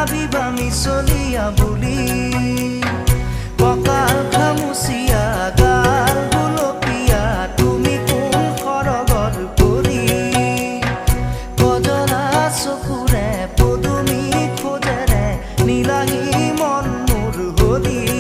ভাবিবা মিছলিয়া বুলি কঁকাল খামুচিয়া গাল গুলপীয়া তুমি কোন সৰগৰ পৰি কজলা চকুৰে পদুমী খোজেৰে নীলাহী মন মোৰ হলি